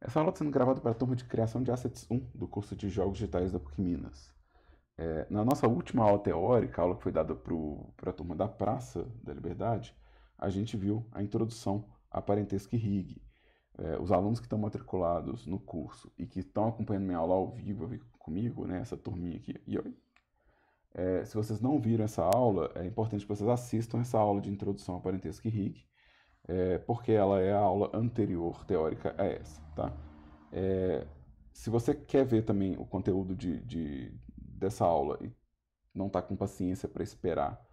Essa aula está sendo gravada para a turma de Criação de Assets 1 do curso de Jogos Digitais da PUC Minas. Na nossa última aula teórica, a aula que foi dada para a turma da Praça da Liberdade, a gente viu a introdução a parentesco e rig. Os alunos que estão matriculados no curso e que estão acompanhando minha aula ao vivo comigo, né, essa turminha aqui, se vocês não viram essa aula, é importante que vocês assistam essa aula de introdução a parentesco e rig, porque ela é a aula anterior teórica a essa, tá? Se você quer ver também o conteúdo dessa aula e não está com paciência para esperar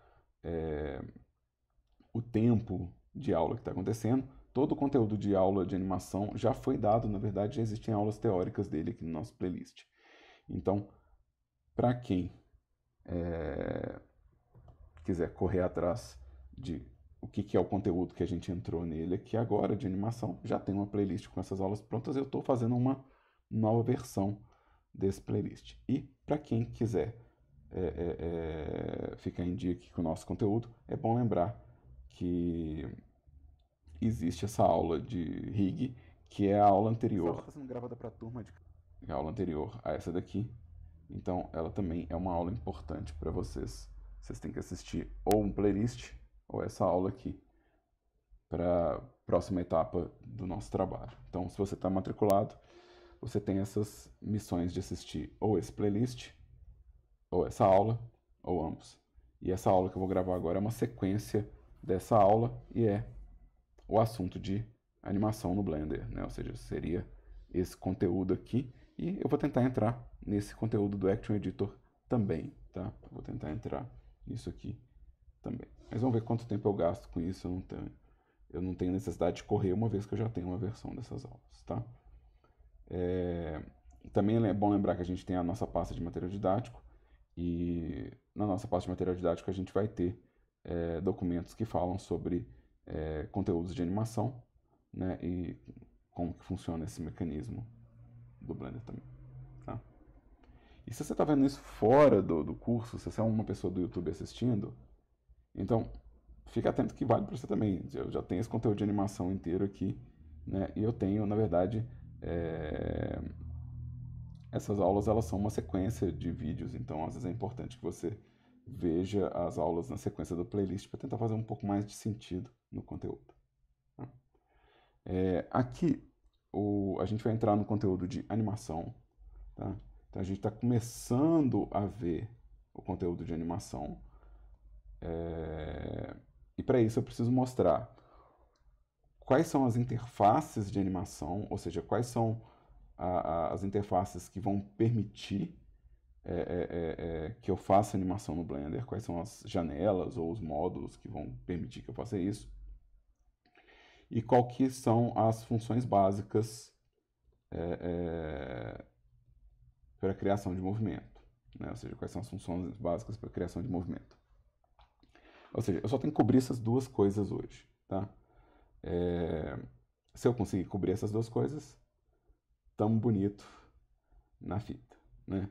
o tempo de aula que está acontecendo, todo o conteúdo de aula de animação já foi dado, na verdade já existem aulas teóricas dele aqui no nosso playlist. Então, para quem quiser correr atrás de o que é o conteúdo que a gente entrou nele aqui agora de animação, já tem uma playlist com essas aulas prontas. Eu estou fazendo uma nova versão desse playlist. E para quem quiser ficar em dia aqui com o nosso conteúdo, é bom lembrar que existe essa aula de rig, que é a aula anterior. Essa aula está sendo gravada para a turma de a aula anterior a essa daqui. Então, ela também é uma aula importante para vocês. Vocês têm que assistir ou um playlist ou essa aula aqui para a próxima etapa do nosso trabalho. Então, se você está matriculado, você tem essas missões de assistir ou esse playlist, ou essa aula, ou ambos. E essa aula que eu vou gravar agora é uma sequência dessa aula e é o assunto de animação no Blender, né? Ou seja, seria esse conteúdo aqui. E eu vou tentar entrar nesse conteúdo do Action Editor também, tá? Eu vou tentar entrar nisso aqui também. Mas vamos ver quanto tempo eu gasto com isso. Eu não tenho necessidade de correr, uma vez que eu já tenho uma versão dessas aulas, tá? Também é bom lembrar que a gente tem a nossa pasta de material didático, e na nossa pasta de material didático a gente vai ter documentos que falam sobre conteúdos de animação, né, e como que funciona esse mecanismo do Blender também, tá? E se você está vendo isso fora do curso, se você é uma pessoa do YouTube assistindo, então fica atento que vale para você também. Eu já tenho esse conteúdo de animação inteiro aqui, né, e eu tenho, na verdade, essas aulas elas são uma sequência de vídeos, então às vezes é importante que você veja as aulas na sequência do playlist para tentar fazer um pouco mais de sentido no conteúdo. Tá? Aqui a gente vai entrar no conteúdo de animação. Tá? Então a gente está começando a ver o conteúdo de animação. E para isso eu preciso mostrar quais são as interfaces de animação, ou seja, quais são as interfaces que vão permitir que eu faça animação no Blender, quais são as janelas ou os módulos que vão permitir que eu faça isso, e qual que são as funções básicas para a criação de movimento, né? Ou seja, quais são as funções básicas para a criação de movimento. Ou seja, eu só tenho que cobrir essas duas coisas hoje, tá? Se eu conseguir cobrir essas duas coisas, tamo bonito na fita, né?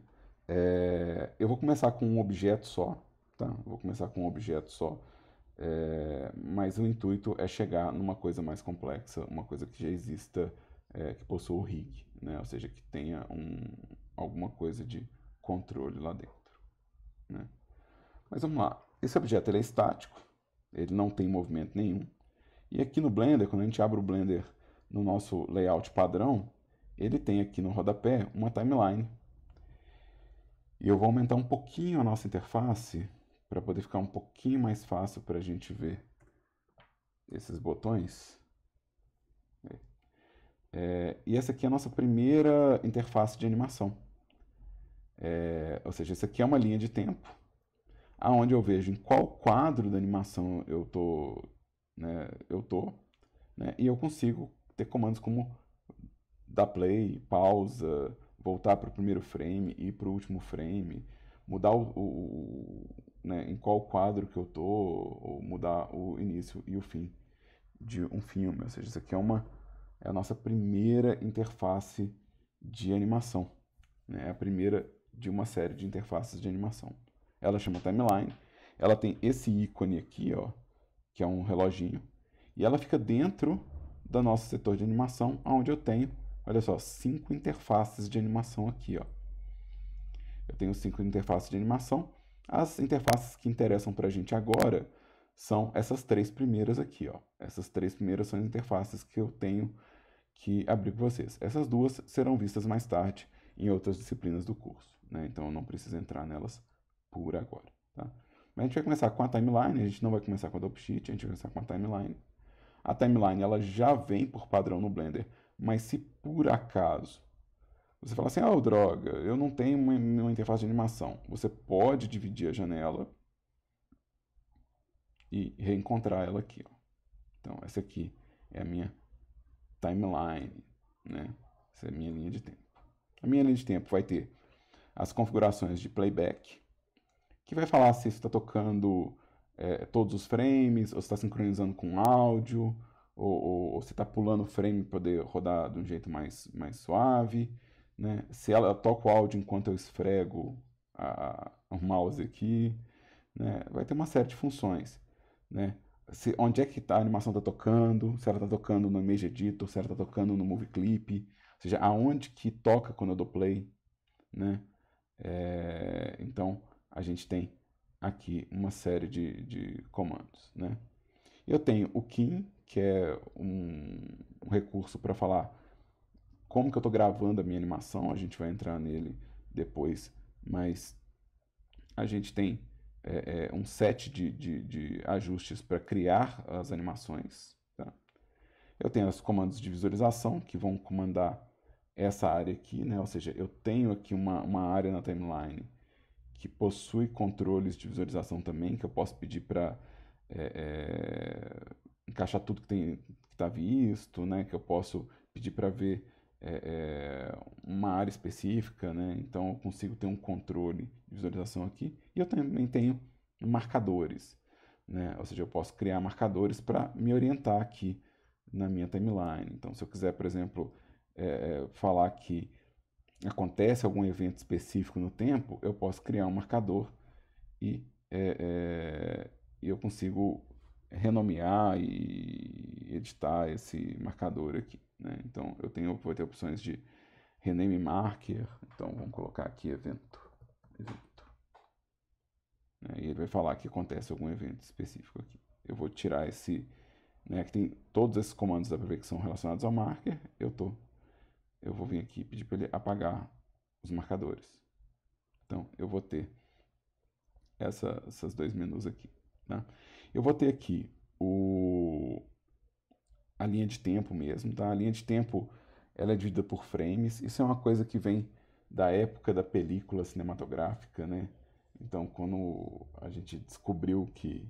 Eu vou começar com um objeto só, tá? Vou começar com um objeto só, mas o intuito é chegar numa coisa mais complexa, uma coisa que já exista, que possua o rig, né? Ou seja, que tenha alguma coisa de controle lá dentro, né? Mas vamos lá. Esse objeto ele é estático, ele não tem movimento nenhum. E aqui no Blender, quando a gente abre o Blender no nosso layout padrão, ele tem aqui no rodapé uma timeline. E eu vou aumentar um pouquinho a nossa interface para poder ficar um pouquinho mais fácil para a gente ver esses botões. E essa aqui é a nossa primeira interface de animação. Ou seja, essa aqui é uma linha de tempo, aonde eu vejo em qual quadro da animação eu tô, né, e eu consigo ter comandos como dar play, pausa, voltar para o primeiro frame, ir para o último frame, mudar né, em qual quadro que eu tô, ou mudar o início e o fim de um filme. Ou seja, isso aqui é a nossa primeira interface de animação, né? É a primeira de uma série de interfaces de animação. Ela chama timeline, ela tem esse ícone aqui, ó, que é um reloginho, e ela fica dentro do nosso setor de animação, onde eu tenho olha só, 5 interfaces de animação aqui, ó. Eu tenho 5 interfaces de animação. As interfaces que interessam para a gente agora são essas 3 primeiras aqui, ó. Essas 3 primeiras são as interfaces que eu tenho que abrir para vocês. Essas duas serão vistas mais tarde em outras disciplinas do curso, né? Então eu não preciso entrar nelas por agora, tá? Mas a gente vai começar com a timeline, a gente não vai começar com a Adobe Sheet, a gente vai começar com a timeline. A timeline ela já vem por padrão no Blender, mas se por acaso você fala assim, oh, droga, eu não tenho uma interface de animação, você pode dividir a janela e reencontrar ela aqui, ó. Então essa aqui é a minha timeline, né? Essa é a minha linha de tempo. A minha linha de tempo vai ter as configurações de playback, que vai falar se está tocando todos os frames, ou se está sincronizando com áudio, ou se está pulando o frame para poder rodar de um jeito mais suave, né? Se ela toca o áudio enquanto eu esfrego o mouse aqui, né? Vai ter uma série de funções, né? Onde é que a animação está tocando, se ela está tocando no Image Editor, se ela está tocando no Movie Clip, ou seja, aonde que toca quando eu dou play, né? Então, a gente tem aqui uma série de comandos, né? Eu tenho o Kin, que é um recurso para falar como que eu estou gravando a minha animação, a gente vai entrar nele depois, mas a gente tem um set de ajustes para criar as animações, tá? Eu tenho os comandos de visualização, que vão comandar essa área aqui, né? Ou seja, eu tenho aqui uma área na timeline que possui controles de visualização também, que eu posso pedir para encaixar tudo que está visto, né? Que eu posso pedir para ver uma área específica, né? Então eu consigo ter um controle de visualização aqui. E eu também tenho marcadores, né? Ou seja, eu posso criar marcadores para me orientar aqui na minha timeline. Então, se eu quiser, por exemplo, falar que acontece algum evento específico no tempo, eu posso criar um marcador e eu consigo renomear e editar esse marcador aqui, né? Então eu vou ter opções de rename marker, então vamos colocar aqui evento, né? E ele vai falar que acontece algum evento específico aqui. Eu vou tirar esse, né, que tem todos esses comandos da ver que são relacionados ao marker, eu vou vir aqui e pedir para ele apagar os marcadores. Então, eu vou ter essas dois menus aqui, tá? Eu vou ter aqui a linha de tempo mesmo, tá? A linha de tempo, ela é dividida por frames. Isso é uma coisa que vem da época da película cinematográfica, né? Então, quando a gente descobriu que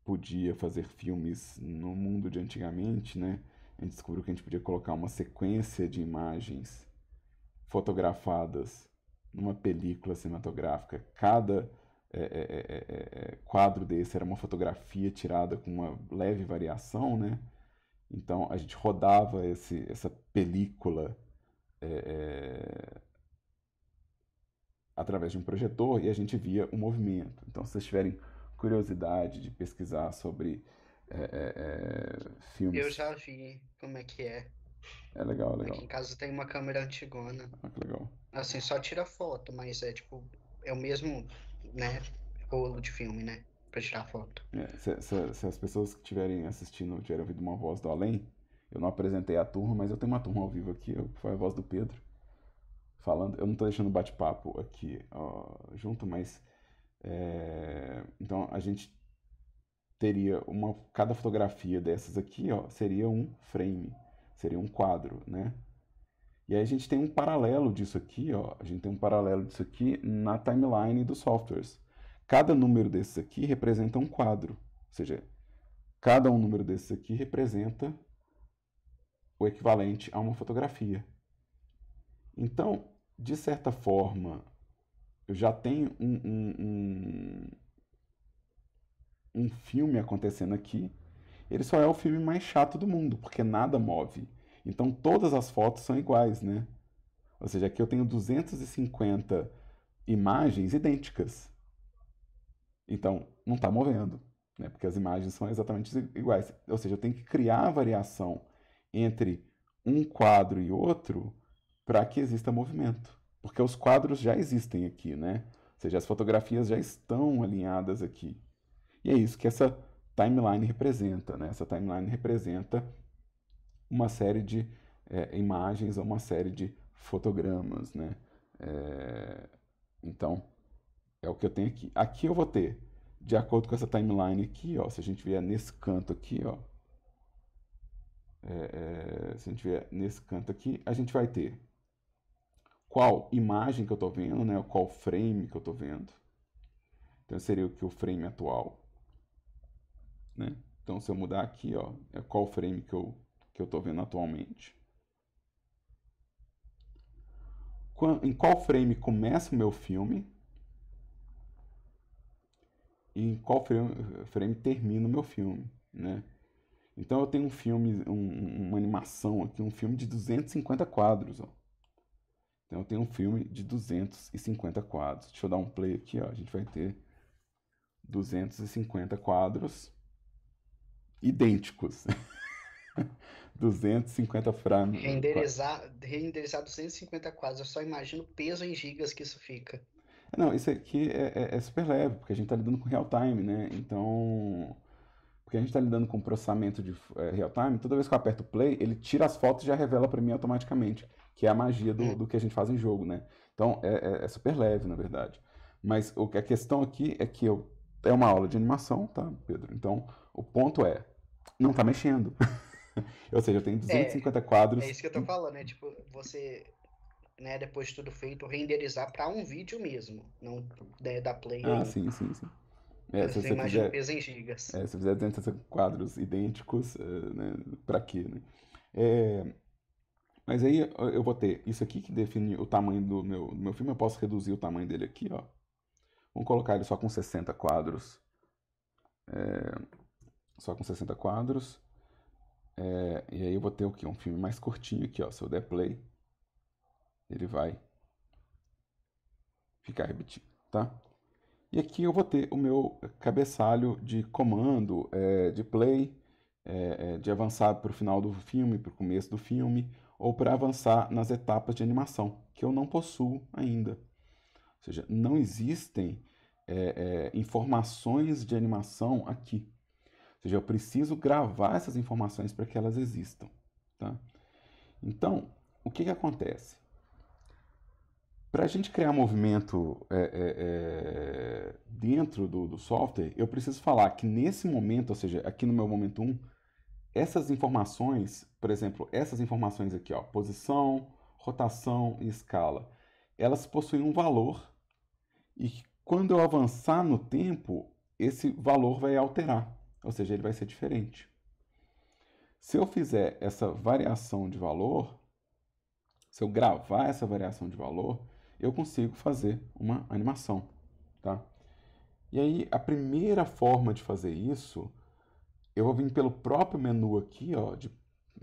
podia fazer filmes no mundo de antigamente, né? A gente descobriu que a gente podia colocar uma sequência de imagens fotografadas numa película cinematográfica. Cada quadro desse era uma fotografia tirada com uma leve variação, né? Então a gente rodava essa película através de um projetor e a gente via o movimento. Então, se vocês tiverem curiosidade de pesquisar sobre filmes. Eu já vi como é que é. É legal, é legal. Aqui em casa tem uma câmera antigona. Ah, que legal. Assim, só tira foto, mas é tipo, é o mesmo, né, rolo de filme, né, pra tirar foto. Se as pessoas que estiverem assistindo tiverem ouvido uma voz do além, eu não apresentei a turma, mas eu tenho uma turma ao vivo aqui, foi a voz do Pedro falando. Eu não estou deixando bate-papo aqui junto, mas então a gente teria cada fotografia dessas aqui, ó, seria um frame, seria um quadro, né? E aí a gente tem um paralelo disso aqui, ó, a gente tem um paralelo disso aqui na timeline dos softwares. Cada número desses aqui representa um quadro, ou seja, cada um número desses aqui representa o equivalente a uma fotografia. Então, de certa forma, eu já tenho um filme acontecendo aqui. Ele só é o filme mais chato do mundo, porque nada move. Então todas as fotos são iguais, né? Ou seja, aqui eu tenho 250 imagens idênticas. Então não está movendo, né? Porque as imagens são exatamente iguais. Ou seja, eu tenho que criar a variação entre um quadro e outro para que exista movimento. Porque os quadros já existem aqui, né? Ou seja, as fotografias já estão alinhadas aqui. E é isso que essa timeline representa, né? Essa timeline representa uma série de imagens ou uma série de fotogramas, né? Então, é o que eu tenho aqui. Aqui eu vou ter, de acordo com essa timeline aqui, ó, se a gente vier nesse canto aqui, ó, se a gente vier nesse canto aqui, a gente vai ter qual imagem que eu estou vendo, né? Qual frame que eu estou vendo. Então seria o que o frame atual, né? Então se eu mudar aqui, ó, é qual frame que eu estou vendo atualmente. Em qual frame começa o meu filme e em qual frame termina o meu filme, né? Então eu tenho um filme, uma animação aqui, um filme de 250 quadros, ó. Então eu tenho um filme de 250 quadros. Deixa eu dar um play aqui, ó. A gente vai ter 250 quadros idênticos. 250 frames. Renderizar 250 quadros. Eu só imagino o peso em gigas que isso fica. Não, isso aqui é super leve, porque a gente está lidando com real time, né? Então, porque a gente está lidando com processamento de real time, toda vez que eu aperto play, ele tira as fotos e já revela para mim automaticamente, que é a magia do que a gente faz em jogo, né? Então, é super leve, na verdade. Mas a questão aqui é que é uma aula de animação, tá, Pedro? Então, o ponto não tá mexendo. Ou seja, eu tenho 250 É quadros. isso que eu tô falando, né? Tipo, você, né, depois de tudo feito, renderizar para um vídeo mesmo, não da play Ah, aí. sim, sim, sim. Se Você você imagina o fizer, peso em gigas. se você fizer 250 quadros idênticos, né, pra quê, né? É, mas aí eu vou ter isso aqui que define o tamanho do meu filme. Eu posso reduzir o tamanho dele aqui, ó. Vamos colocar ele só com 60 quadros. Só com 60 quadros. E aí eu vou ter o quê? Um filme mais curtinho aqui, ó. Se eu der play, ele vai ficar repetindo, tá? E aqui eu vou ter o meu cabeçalho de comando, de play, de avançar para o final do filme, para o começo do filme, ou para avançar nas etapas de animação, que eu não possuo ainda. Ou seja, não existem informações de animação aqui. Ou seja, eu preciso gravar essas informações para que elas existam. Tá? Então, o que acontece? Para a gente criar movimento dentro do software, eu preciso falar que nesse momento, ou seja, aqui no meu momento 1, essas informações, por exemplo, essas informações aqui, ó, posição, rotação e escala, elas possuem um valor e quando eu avançar no tempo, esse valor vai alterar, ou seja, ele vai ser diferente. Se eu fizer essa variação de valor, se eu gravar essa variação de valor, eu consigo fazer uma animação, tá? E aí, a primeira forma de fazer isso, eu vou vir pelo próprio menu aqui, ó,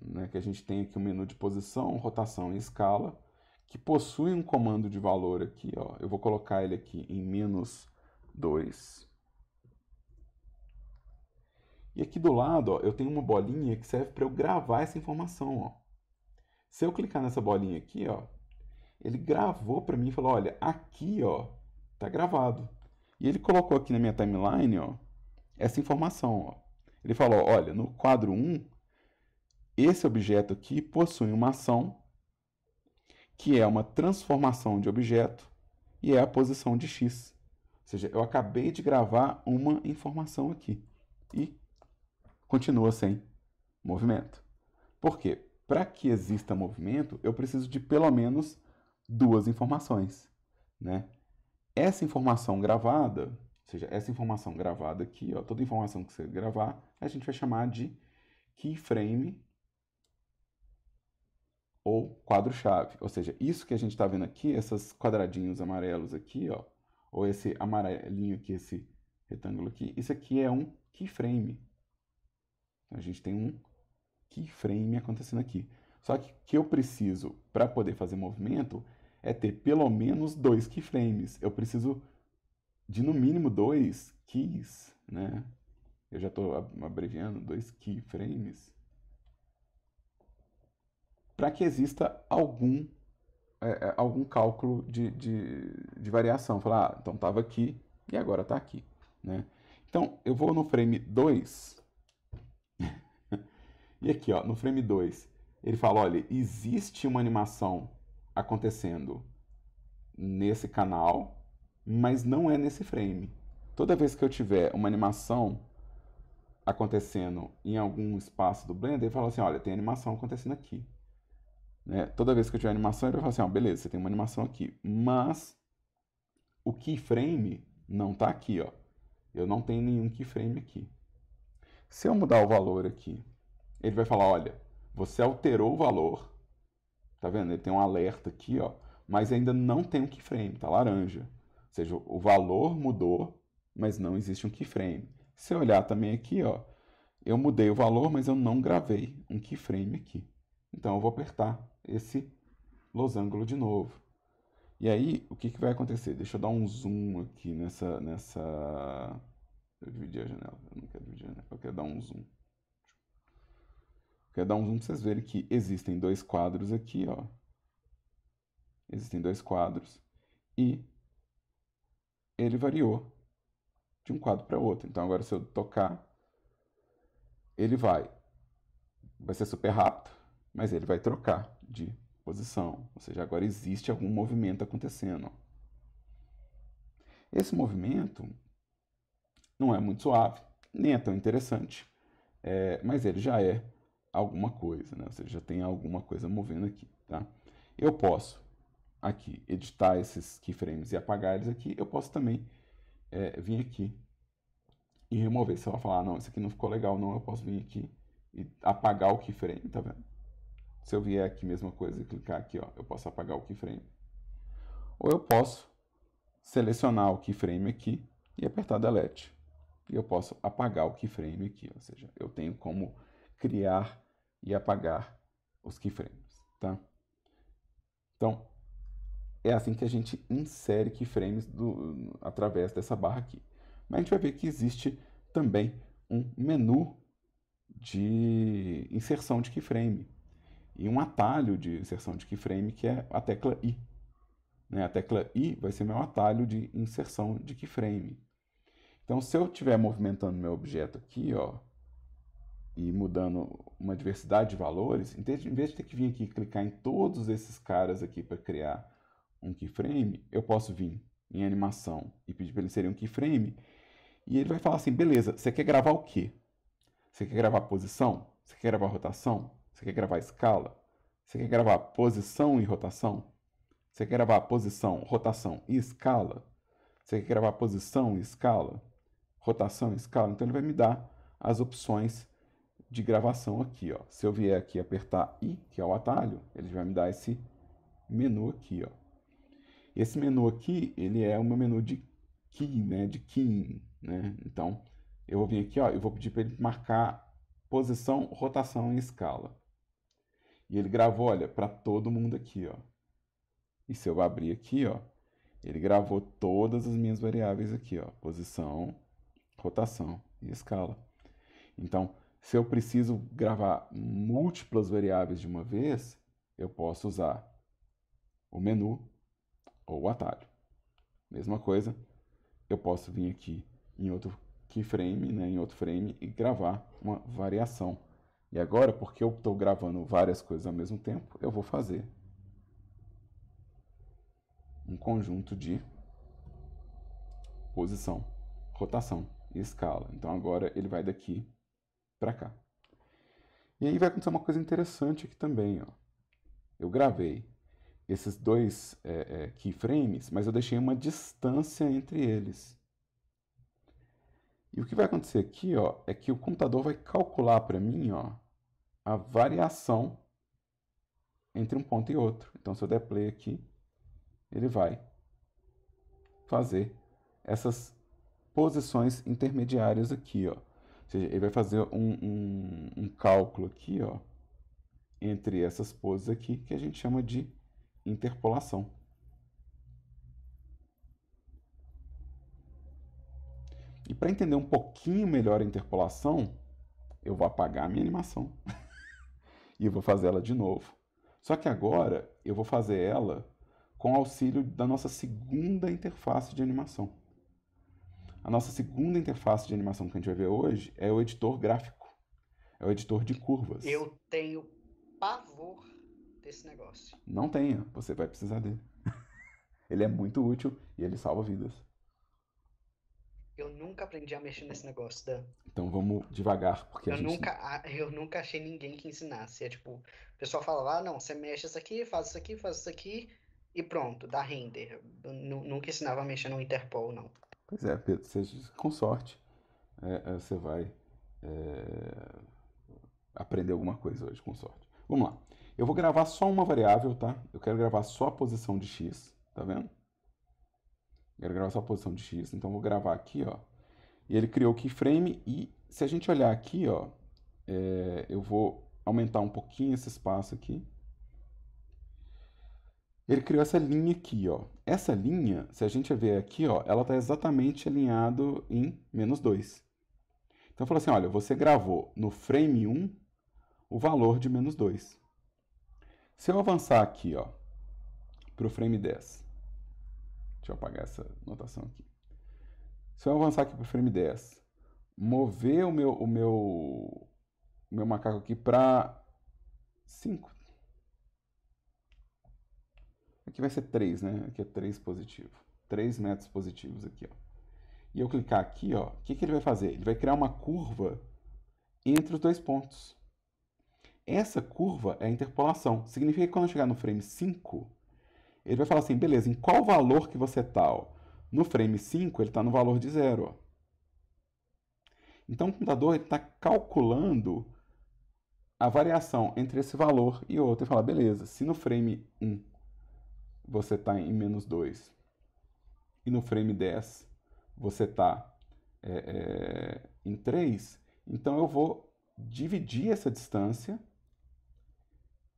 né, que a gente tem aqui o menu de posição, rotação e escala, que possui um comando de valor aqui, ó. Eu vou colocar ele aqui em -2. E aqui do lado, ó, eu tenho uma bolinha que serve para eu gravar essa informação, ó. Se eu clicar nessa bolinha aqui, ó, ele gravou para mim e falou: olha, aqui, ó, tá gravado. E ele colocou aqui na minha timeline, ó, essa informação, ó. Ele falou: olha, no quadro 1, esse objeto aqui possui uma ação que é uma transformação de objeto e é a posição de x. Ou seja, eu acabei de gravar uma informação aqui e continua sem movimento. Por quê? Para que exista movimento, eu preciso de pelo menos duas informações, né? Essa informação gravada, ou seja, essa informação gravada aqui, ó, toda informação que você gravar, a gente vai chamar de keyframe ou quadro-chave. Ou seja, isso que a gente está vendo aqui, esses quadradinhos amarelos aqui, ó, ou esse amarelinho aqui, esse retângulo aqui, isso aqui é um keyframe. A gente tem um keyframe acontecendo aqui. Só que o que eu preciso para poder fazer movimento é ter pelo menos dois keyframes. Eu preciso de no mínimo dois keys, né? Eu já estou abreviando, dois keyframes. para que exista algum cálculo de variação. Falar, então estava aqui e agora está aqui, né? Então, eu vou no frame 2, e aqui, ó, no frame 2, ele fala, olha, existe uma animação acontecendo nesse canal, mas não é nesse frame. Toda vez que eu tiver uma animação acontecendo em algum espaço do Blender, ele fala assim, olha, tem animação acontecendo aqui. Né? Toda vez que eu tiver animação, ele vai falar assim, ó, beleza, você tem uma animação aqui, mas o keyframe não está aqui, ó. Eu não tenho nenhum keyframe aqui. Se eu mudar o valor aqui, ele vai falar, olha, você alterou o valor, tá vendo? Ele tem um alerta aqui, ó, mas ainda não tem um keyframe, tá laranja. Ou seja, o valor mudou, mas não existe um keyframe. Se eu olhar também aqui, ó, eu mudei o valor, mas eu não gravei um keyframe aqui. Então eu vou apertar esse losango de novo. E aí, o que vai acontecer? Deixa eu dar um zoom aqui nessa... Eu dividi a janela. Eu não quero dividir a janela. Eu quero dar um zoom. Eu quero dar um zoom para vocês verem que existem dois quadros aqui, ó. Existem dois quadros. E ele variou de um quadro para outro. Então, agora se eu tocar, ele vai ser super rápido, mas ele vai trocar de posição. Ou seja, agora existe algum movimento acontecendo. Esse movimento não é muito suave, nem é tão interessante, mas ele já é alguma coisa, né? Ou seja, já tem alguma coisa movendo aqui, tá? Eu posso aqui editar esses keyframes e apagar eles aqui. Eu posso também vir aqui e remover. Se ela falar, não, isso aqui não ficou legal, não, eu posso vir aqui e apagar o keyframe, tá vendo? Se eu vier aqui, mesma coisa, e clicar aqui, ó, eu posso apagar o keyframe. Ou eu posso selecionar o keyframe aqui e apertar Delete. E eu posso apagar o keyframe aqui, ou seja, eu tenho como criar e apagar os keyframes, tá? Então, é assim que a gente insere keyframes através dessa barra aqui. Mas a gente vai ver que existe também um menu de inserção de keyframe e um atalho de inserção de keyframe, que é a tecla I. Né? A tecla I vai ser meu atalho de inserção de keyframe. Então, se eu estiver movimentando meu objeto aqui, ó, e mudando uma diversidade de valores, em vez de ter que vir aqui e clicar em todos esses caras aqui para criar um keyframe, eu posso vir em animação e pedir para ele inserir um keyframe, e ele vai falar assim, beleza, você quer gravar o quê? Você quer gravar posição? Você quer gravar rotação? Você quer gravar escala? Você quer gravar posição e rotação? Você quer gravar posição, rotação e escala? Você quer gravar posição e escala? Rotação e escala? Então ele vai me dar as opções de gravação aqui, ó. Se eu vier aqui apertar I, que é o atalho, ele vai me dar esse menu aqui, ó. Esse menu aqui, ele é o meu menu de key, né, de keying, né? Então, eu vou vir aqui, ó, eu vou pedir para ele marcar posição, rotação e escala. E ele gravou, olha, para todo mundo aqui, ó. E se eu abrir aqui, ó, ele gravou todas as minhas variáveis aqui, ó, posição, rotação e escala. Então, se eu preciso gravar múltiplas variáveis de uma vez, eu posso usar o menu ou o atalho. Mesma coisa, eu posso vir aqui em outro keyframe, né, em outro frame, e gravar uma variação. E agora, porque eu estou gravando várias coisas ao mesmo tempo, eu vou fazer um conjunto de posição, rotação e escala. Então agora ele vai daqui para cá. E aí vai acontecer uma coisa interessante aqui também, ó. Eu gravei esses dois keyframes, mas eu deixei uma distância entre eles. E o que vai acontecer aqui, ó, é que o computador vai calcular para mim, ó, a variação entre um ponto e outro. Então, se eu der play aqui, ele vai fazer essas posições intermediárias aqui, ó. Ou seja, ele vai fazer um cálculo aqui, ó, entre essas poses aqui, que a gente chama de interpolação. E para entender um pouquinho melhor a interpolação, eu vou apagar a minha animação e eu vou fazer ela de novo, Só que agora eu vou fazer ela com auxílio da nossa segunda interface de animação. A nossa segunda interface de animação que a gente vai ver hoje é o editor gráfico. É o editor de curvas. Eu tenho pavor desse negócio. Não tenha, você vai precisar dele. Ele é muito útil e ele salva vidas. Eu nunca aprendi a mexer nesse negócio, Dan. Então vamos devagar, porque eu nunca achei ninguém que ensinasse. É tipo, o pessoal fala, não, você mexe isso aqui, faz isso aqui e pronto, dá render. Eu nunca ensinava a mexer no Interpol, não. Pois é, Pedro, com sorte você vai aprender alguma coisa hoje, com sorte. Vamos lá. Eu vou gravar só uma variável, tá? Eu quero gravar só a posição de x, tá vendo? Quero gravar só a posição de x, então eu vou gravar aqui, ó. E ele criou o keyframe e se a gente olhar aqui, ó, eu vou aumentar um pouquinho esse espaço aqui. Ele criou essa linha aqui, ó. Essa linha, se a gente ver aqui, ó, ela está exatamente alinhado em -2. Então falou assim, olha, você gravou no frame 1 o valor de -2. Se eu avançar aqui, ó, para o frame 10, deixa eu apagar essa notação aqui. Se eu avançar aqui para o frame 10, mover o meu macaco aqui para 5. Aqui vai ser 3, né? Aqui é 3 positivo. 3 metros positivos aqui, ó. E eu clicar aqui, ó, o que ele vai fazer? Ele vai criar uma curva entre os dois pontos. Essa curva é a interpolação. Significa que quando eu chegar no frame 5, ele vai falar assim, beleza, em qual valor que você está? No frame 5, ele está no valor de 0. Ó. Então, o computador está calculando a variação entre esse valor e outro. Ele fala, beleza, se no frame 1 você está em -2 e no frame 10 você está em 3, então eu vou dividir essa distância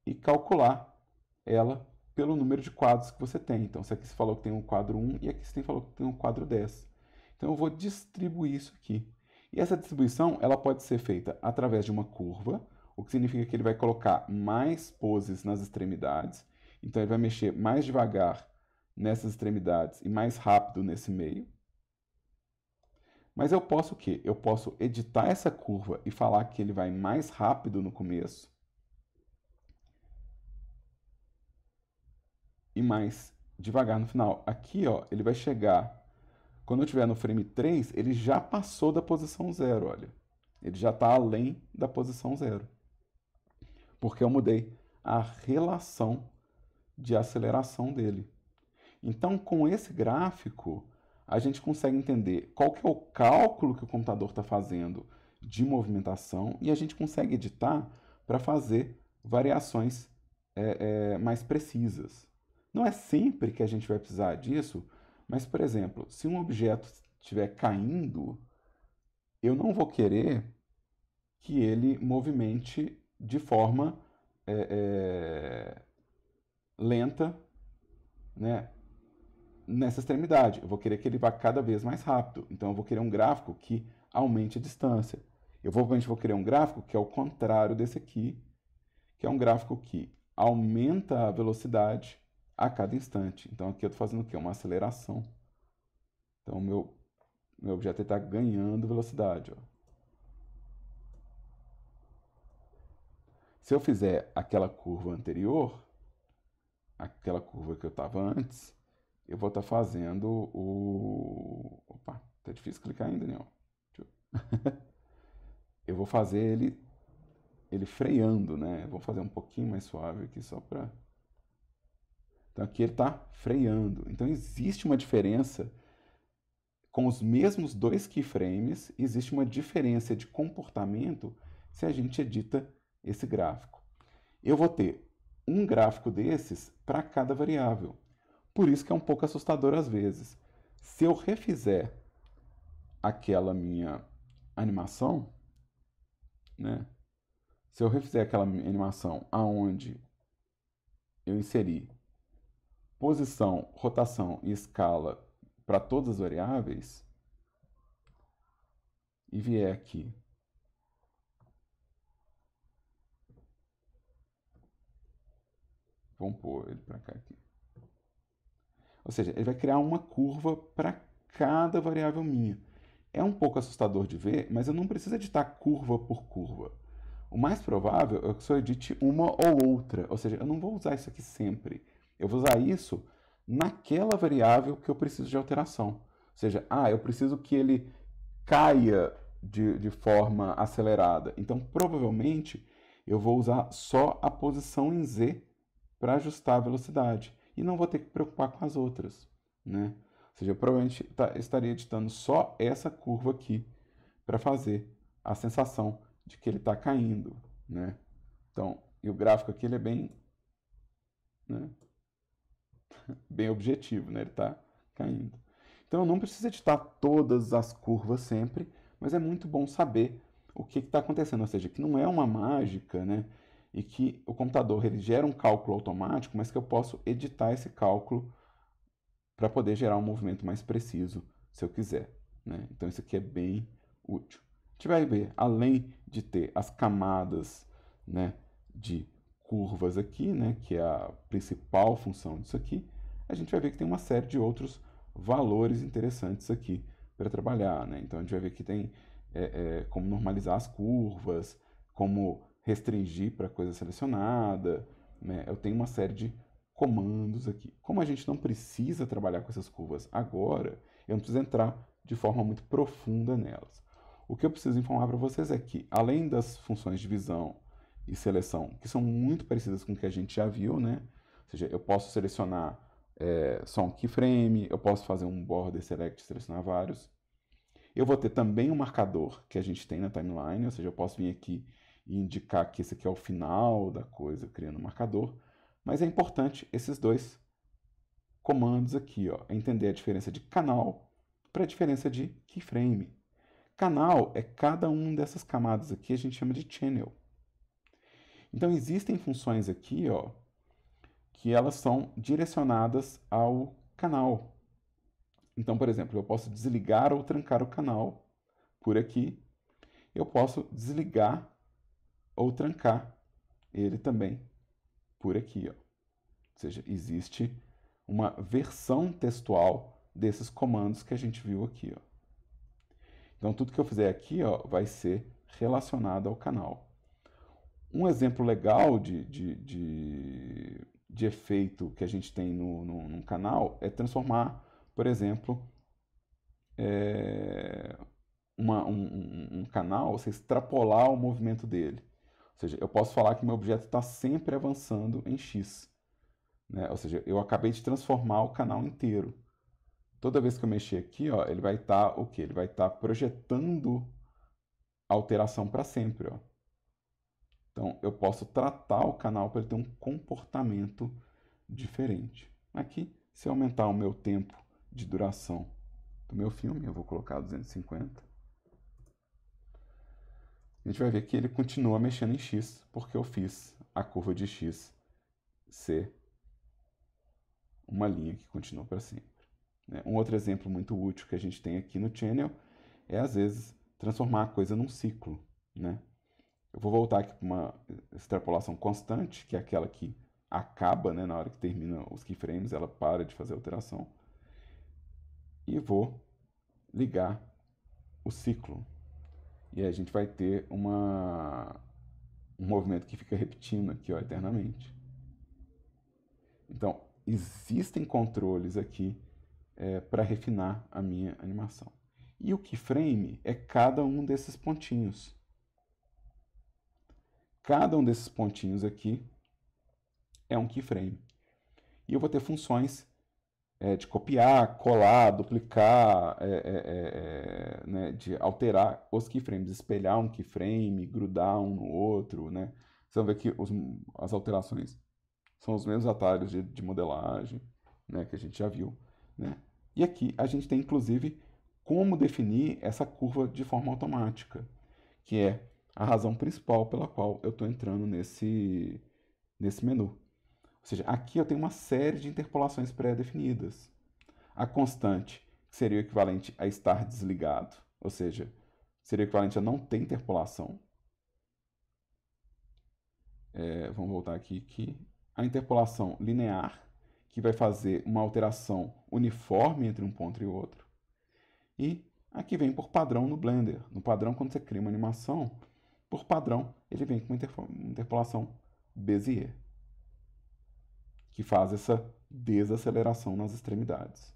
e calcular ela pelo número de quadros que você tem. Então, se aqui você falou que tem um quadro 1 e aqui você falou que tem um quadro 10. Então, eu vou distribuir isso aqui. E essa distribuição ela pode ser feita através de uma curva, o que significa que ele vai colocar mais poses nas extremidades. Então, ele vai mexer mais devagar nessas extremidades e mais rápido nesse meio. Mas eu posso o quê? Eu posso editar essa curva e falar que ele vai mais rápido no começo e mais devagar no final. Aqui, ó, ele vai chegar... Quando eu estiver no frame 3, ele já passou da posição 0, olha. Ele já está além da posição 0. Porque eu mudei a relação de aceleração dele. Então, com esse gráfico, a gente consegue entender qual que é o cálculo que o computador está fazendo de movimentação e a gente consegue editar para fazer variações mais precisas. Não é sempre que a gente vai precisar disso, mas, por exemplo, se um objeto estiver caindo, eu não vou querer que ele movimente de forma lenta, né, nessa extremidade. Eu vou querer que ele vá cada vez mais rápido. Então, eu vou querer um gráfico que aumente a distância. Eu provavelmente vou querer um gráfico que é o contrário desse aqui, que é um gráfico que aumenta a velocidade a cada instante. Então, aqui eu estou fazendo o quê? Uma aceleração. Então, o meu objeto está ganhando velocidade. Ó. Se eu fizer aquela curva anterior, aquela curva que eu estava antes, eu vou estar fazendo o... Opa, tá difícil clicar ainda, né? Eu vou fazer ele freando, né? Eu vou fazer um pouquinho mais suave aqui só para... Então aqui ele está freando. Então existe uma diferença com os mesmos dois keyframes, existe uma diferença de comportamento se a gente edita esse gráfico. Eu vou ter um gráfico desses para cada variável. Por isso que é um pouco assustador às vezes. Se eu refizer aquela minha animação, né? Se eu refizer aquela minha animação aonde eu inseri posição, rotação e escala para todas as variáveis e vier aqui Vamos pôr ele para cá aqui. Ou seja, ele vai criar uma curva para cada variável minha. É um pouco assustador de ver, mas eu não preciso editar curva por curva. O mais provável é que eu edite uma ou outra, ou seja, eu não vou usar isso aqui sempre. Eu vou usar isso naquela variável que eu preciso de alteração. Ou seja, eu preciso que ele caia de forma acelerada. Então, provavelmente, eu vou usar só a posição em Z para ajustar a velocidade. E não vou ter que preocupar com as outras, né? Ou seja, eu provavelmente estaria editando só essa curva aqui para fazer a sensação de que ele está caindo, né? Então, e o gráfico aqui ele é bem, né, bem objetivo, né? Ele está caindo. Então, eu não preciso editar todas as curvas sempre, mas é muito bom saber o que está acontecendo, ou seja, que não é uma mágica, né? E que o computador ele gera um cálculo automático, mas que eu posso editar esse cálculo para poder gerar um movimento mais preciso, se eu quiser, né? Então, isso aqui é bem útil. A gente vai ver, além de ter as camadas, né, de curvas aqui, né, que é a principal função disso aqui, a gente vai ver que tem uma série de outros valores interessantes aqui para trabalhar, né? Então a gente vai ver que tem como normalizar as curvas, como restringir para coisa selecionada, né? Eu tenho uma série de comandos aqui. Como a gente não precisa trabalhar com essas curvas agora, eu não preciso entrar de forma muito profunda nelas. O que eu preciso informar para vocês é que, além das funções de visão e seleção, que são muito parecidas com o que a gente já viu, né? Ou seja, eu posso selecionar só um keyframe, eu posso fazer um border select, selecionar vários. Eu vou ter também um marcador que a gente tem na timeline, ou seja, eu posso vir aqui e indicar que esse aqui é o final da coisa, criando um marcador. Mas é importante esses dois comandos aqui, ó, entender a diferença de canal para a diferença de keyframe. Canal é cada uma dessas camadas aqui, a gente chama de channel. Então existem funções aqui, ó, que elas são direcionadas ao canal. Então, por exemplo, eu posso desligar ou trancar o canal por aqui. Eu posso desligar ou trancar ele também por aqui, ó. Ou seja, existe uma versão textual desses comandos que a gente viu aqui, ó. Então, tudo que eu fizer aqui, ó, vai ser relacionado ao canal. Um exemplo legal de efeito que a gente tem no canal é transformar, por exemplo, um canal, você extrapolar o movimento dele. Ou seja, eu posso falar que meu objeto está sempre avançando em X, né? Ou seja, eu acabei de transformar o canal inteiro. Toda vez que eu mexer aqui, ó, ele vai estar o quê? Ele vai estar projetando a alteração para sempre, ó. Então, eu posso tratar o canal para ele ter um comportamento diferente. Aqui, se eu aumentar o meu tempo de duração do meu filme, eu vou colocar 250. A gente vai ver que ele continua mexendo em X, porque eu fiz a curva de X ser uma linha que continua para sempre. Um outro exemplo muito útil que a gente tem aqui no channel é, às vezes, transformar a coisa num ciclo, né? Eu vou voltar aqui para uma extrapolação constante, que é aquela que acaba, né, na hora que termina os keyframes, ela para de fazer alteração. E vou ligar o ciclo. E aí a gente vai ter um movimento que fica repetindo aqui, ó, eternamente. Então, existem controles aqui para refinar a minha animação. E o keyframe é cada um desses pontinhos. Cada um desses pontinhos aqui é um keyframe. E eu vou ter funções de copiar, colar, duplicar, né, de alterar os keyframes, espelhar um keyframe, grudar um no outro, né? Vocês vão ver que as alterações são os mesmos atalhos de modelagem, né, que a gente já viu, né? E aqui a gente tem, inclusive, como definir essa curva de forma automática, que é a razão principal pela qual eu estou entrando nesse menu. Ou seja, aqui eu tenho uma série de interpolações pré-definidas. A constante seria o equivalente a estar desligado, ou seja, seria o equivalente a não ter interpolação. Vamos voltar aqui, a interpolação linear, que vai fazer uma alteração uniforme entre um ponto e outro. E aqui vem por padrão no Blender. No padrão, quando você cria uma animação, por padrão, ele vem com uma interpolação Bezier, que faz essa desaceleração nas extremidades.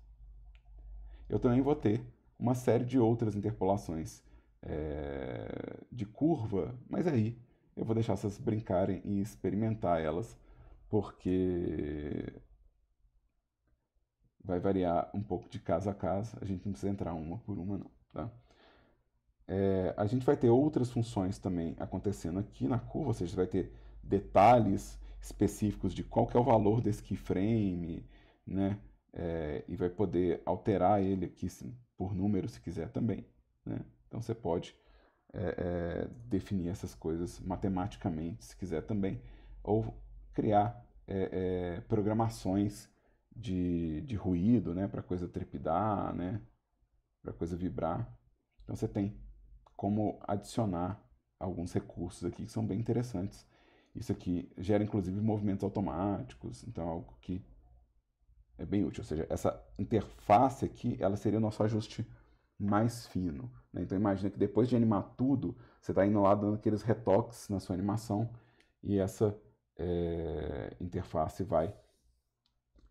Eu também vou ter uma série de outras interpolações de curva, mas aí eu vou deixar vocês brincarem e experimentar elas, porque vai variar um pouco de caso a caso, a gente não precisa entrar uma por uma não, tá? A gente vai ter outras funções também acontecendo aqui na curva, ou seja, vai ter detalhes específicos de qual que é o valor desse keyframe, né? E vai poder alterar ele aqui por número se quiser também, né? Então você pode definir essas coisas matematicamente se quiser também, ou criar programações de ruído, né? Para a coisa trepidar, né? Para a coisa vibrar. Então você tem como adicionar alguns recursos aqui que são bem interessantes. Isso aqui gera inclusive movimentos automáticos, então é algo que é bem útil. Ou seja, essa interface aqui, ela seria o nosso ajuste mais fino, né? Então imagina que depois de animar tudo, você está indo lá dando aqueles retoques na sua animação e essa interface vai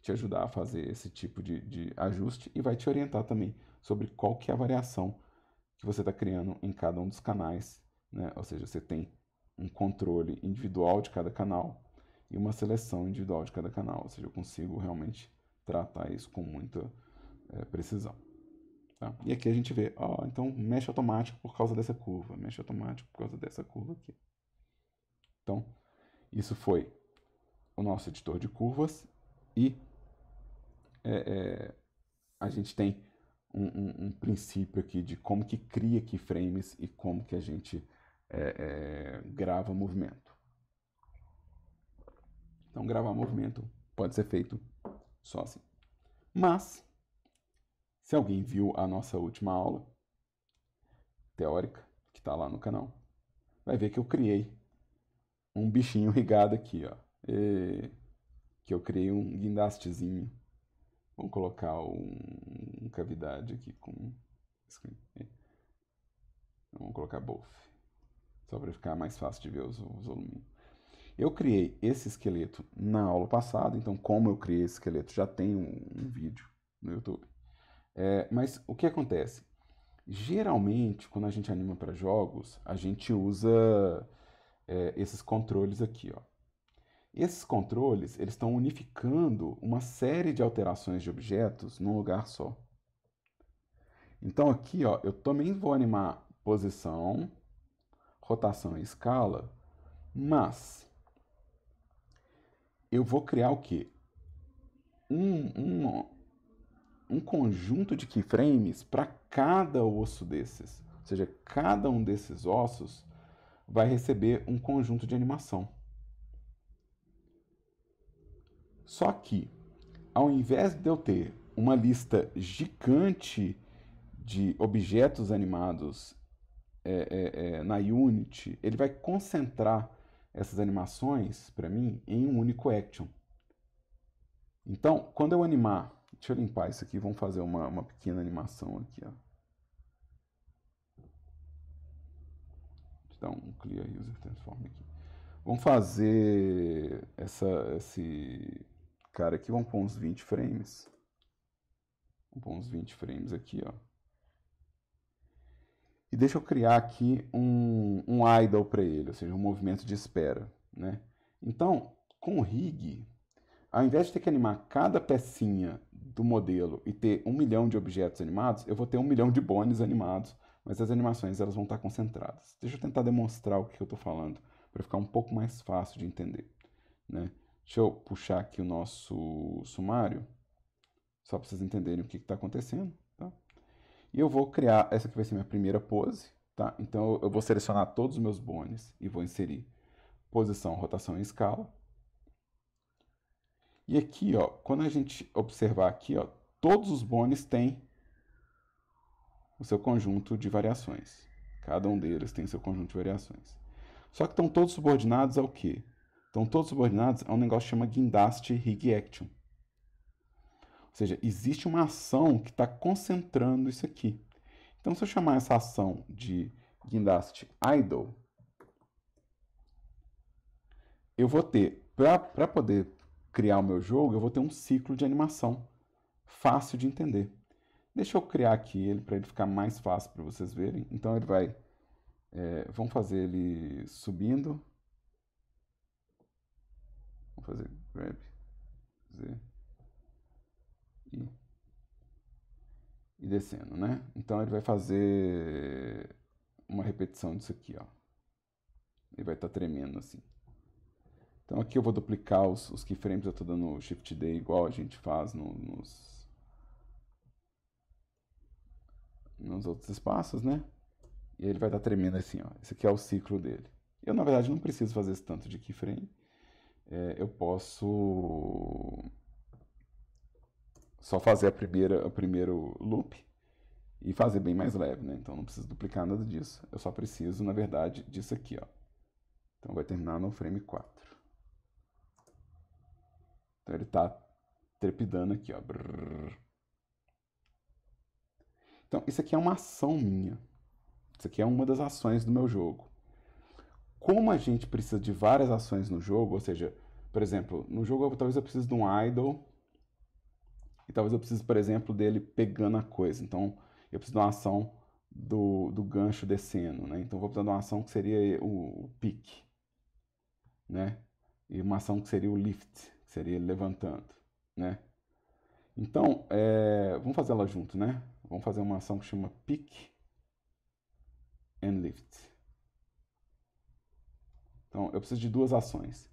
te ajudar a fazer esse tipo de ajuste e vai te orientar também sobre qual que é a variação que você está criando em cada um dos canais, né? Ou seja, você tem um controle individual de cada canal e uma seleção individual de cada canal. Ou seja, eu consigo realmente tratar isso com muita precisão. Tá? E aqui a gente vê, então mexe automático por causa dessa curva, mexe automático por causa dessa curva aqui. Então, isso foi o nosso editor de curvas e a gente tem um princípio aqui de como que cria keyframes e como que a gente grava movimento. Então, gravar movimento pode ser feito só assim. Mas, se alguém viu a nossa última aula teórica, que está lá no canal, vai ver que eu criei um bichinho rigado aqui, ó. Que eu criei um guindastezinho. Vamos colocar uma cavidade aqui com... Vamos colocar both. Só para ficar mais fácil de ver os voluminhos. Eu criei esse esqueleto na aula passada, então como eu criei esse esqueleto já tem um vídeo no YouTube. Mas o que acontece? Geralmente, quando a gente anima para jogos, a gente usa esses controles aqui, ó. Esses controles, eles estão unificando uma série de alterações de objetos num lugar só. Então aqui, ó, eu também vou animar posição, rotação e escala, mas eu vou criar o quê? Um conjunto de keyframes para cada osso desses. Ou seja, cada um desses ossos vai receber um conjunto de animação. Só que, ao invés de eu ter uma lista gigante de objetos animados na Unity, ele vai concentrar essas animações para mim em um único action. Então, quando eu animar, deixa eu limpar isso aqui, vamos fazer uma pequena animação aqui, ó. Deixa eu dar um Clear User Transform aqui. Vamos fazer esse cara aqui, vamos pôr uns 20 frames. Vamos pôr uns 20 frames aqui, ó. E deixa eu criar aqui um idle para ele, ou seja, um movimento de espera, né? Então, com o rig, ao invés de ter que animar cada pecinha do modelo e ter 1 milhão de objetos animados, eu vou ter 1 milhão de bones animados, mas as animações elas vão estar concentradas. Deixa eu tentar demonstrar o que eu estou falando, para ficar um pouco mais fácil de entender, né? Deixa eu puxar aqui o nosso sumário, só para vocês entenderem o que está acontecendo, tá? E eu vou criar, essa aqui vai ser minha primeira pose, tá? Então eu vou selecionar todos os meus bones e vou inserir posição, rotação e escala. E aqui, ó, quando a gente observar aqui, ó, todos os bones têm o seu conjunto de variações. Cada um deles tem seu conjunto de variações. Só que estão todos subordinados ao quê? Então, todos subordinados é um negócio que chama guindaste rig action. Ou seja, existe uma ação que está concentrando isso aqui. Então, se eu chamar essa ação de guindaste idle, eu vou ter, para poder criar o meu jogo, eu vou ter um ciclo de animação fácil de entender. Deixa eu criar aqui ele para ele ficar mais fácil para vocês verem. Então ele vai, vamos fazer ele subindo. Vamos fazer grab, Z e descendo, né? Então ele vai fazer uma repetição disso aqui, ó. Ele vai estar tremendo assim. Então aqui eu vou duplicar os keyframes, eu estou dando Shift D igual a gente faz nos outros espaços, né? E ele vai estar tremendo assim, ó. Esse aqui é o ciclo dele. Eu, na verdade, não preciso fazer esse tanto de keyframe. Eu posso só fazer o primeiro loop e fazer bem mais leve, né? Então não preciso duplicar nada disso. Eu só preciso, na verdade, disso aqui, ó. Então vai terminar no frame 4. Então ele está trepidando aqui, ó. Brrr. Então isso aqui é uma ação minha. Isso aqui é uma das ações do meu jogo. Como a gente precisa de várias ações no jogo, ou seja, por exemplo, no jogo talvez eu precise de um idle e talvez eu precise, por exemplo, dele pegando a coisa. Então eu preciso de uma ação do gancho descendo, né? Então eu vou precisar de uma ação que seria o pick, né? E uma ação que seria o lift, que seria ele levantando, né? Então, vamos fazer ela junto, né? Vamos fazer uma ação que chama pick and lift. Então, eu preciso de duas ações.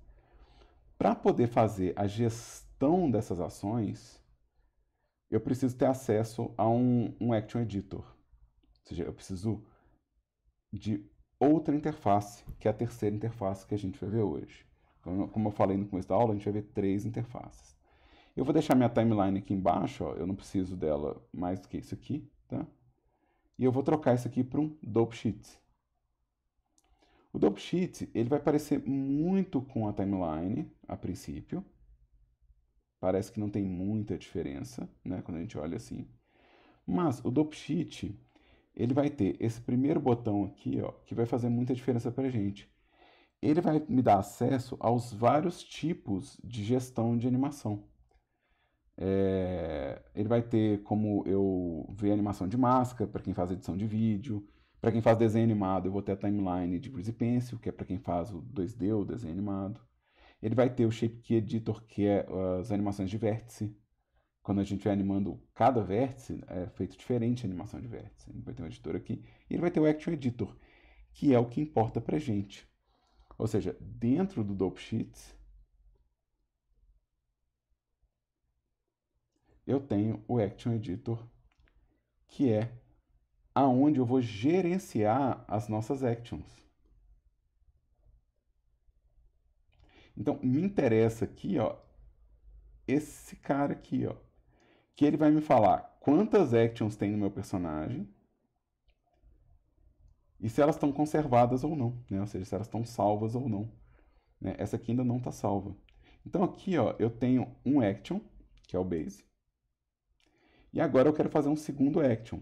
Para poder fazer a gestão dessas ações, eu preciso ter acesso a um Action Editor. Ou seja, eu preciso de outra interface, que é a terceira interface que a gente vai ver hoje. Como eu falei no começo da aula, a gente vai ver 3 interfaces. Eu vou deixar minha timeline aqui embaixo, ó, eu não preciso dela mais do que isso aqui, tá? E eu vou trocar isso aqui para um dope sheet. O dope sheet, ele vai parecer muito com a timeline, a princípio. Parece que não tem muita diferença, né, quando a gente olha assim. Mas o dope sheet, ele vai ter esse primeiro botão aqui, ó, que vai fazer muita diferença para a gente. Ele vai me dar acesso aos vários tipos de gestão de animação. Ele vai ter como eu ver animação de máscara, para quem faz edição de vídeo. Para quem faz desenho animado, eu vou ter a timeline de Greasy Pencil, que é para quem faz o 2D, o desenho animado. Ele vai ter o Shape Key Editor, que é as animações de vértice. Quando a gente vai animando cada vértice, é feito diferente a animação de vértice. Ele vai ter um editor aqui. E ele vai ter o Action Editor, que é o que importa para a gente. Ou seja, dentro do Dope Sheet, eu tenho o Action Editor, que é aonde eu vou gerenciar as nossas actions. Então, me interessa aqui, ó, esse cara aqui, ó, que ele vai me falar quantas actions tem no meu personagem e se elas estão conservadas ou não, né? Ou seja, se elas estão salvas ou não, né? Essa aqui ainda não está salva. Então aqui, ó, eu tenho um action, que é o base, e agora eu quero fazer um segundo action.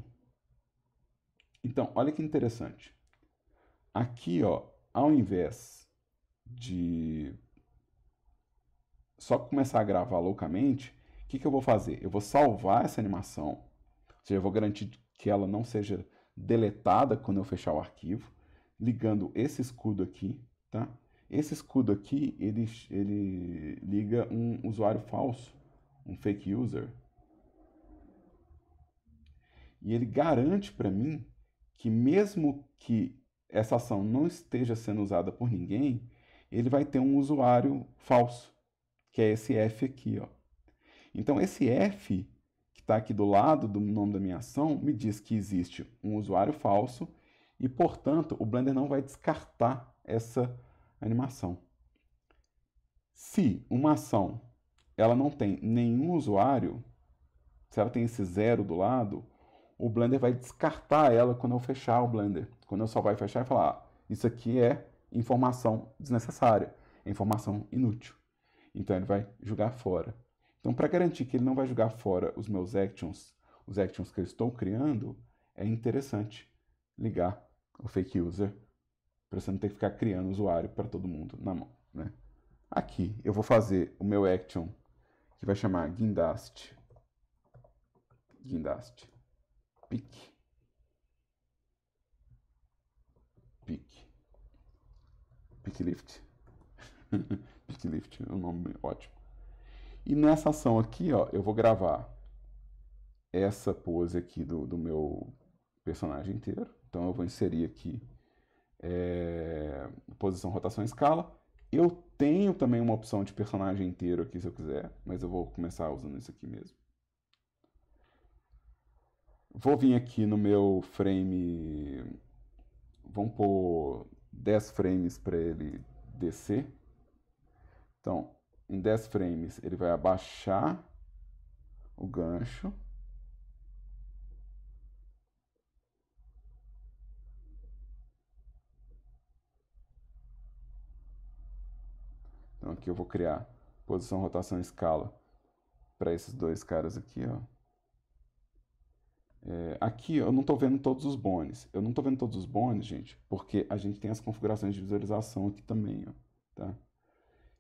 Então, olha que interessante. Aqui, ó, ao invés de só começar a gravar loucamente, o que eu vou fazer? Eu vou salvar essa animação, ou seja, eu vou garantir que ela não seja deletada quando eu fechar o arquivo, ligando esse escudo aqui, tá? Esse escudo aqui, ele liga um usuário falso, um fake user, e ele garante para mim que mesmo que essa ação não esteja sendo usada por ninguém, ele vai ter um usuário falso, que é esse F aqui, ó. Então, esse F, que está aqui do lado do nome da minha ação, me diz que existe um usuário falso e, portanto, o Blender não vai descartar essa animação. Se uma ação ela não tem nenhum usuário, se ela tem esse 0 do lado, o Blender vai descartar ela quando eu fechar o Blender. Quando eu só vai fechar e falar, isso aqui é informação desnecessária. é informação inútil. Então ele vai jogar fora. Então, para garantir que ele não vai jogar fora os meus actions, os actions que eu estou criando, é interessante ligar o fake user para você não ter que ficar criando usuário para todo mundo na mão, né? Aqui eu vou fazer o meu action que vai chamar Guindaste pick lift. Pick lift é um nome ótimo. E nessa ação aqui, ó, eu vou gravar essa pose aqui do meu personagem inteiro. Então eu vou inserir aqui posição, rotação, escala. Eu tenho também uma opção de personagem inteiro aqui se eu quiser, mas eu vou começar usando isso aqui mesmo. Vou vir aqui no meu frame, vamos pôr 10 frames para ele descer. Então, em 10 frames ele vai abaixar o gancho. Então aqui eu vou criar posição, rotação, escala para esses dois caras aqui, ó. Aqui eu não estou vendo todos os bones. Eu não estou vendo todos os bones, gente, porque a gente tem as configurações de visualização aqui também, ó, tá?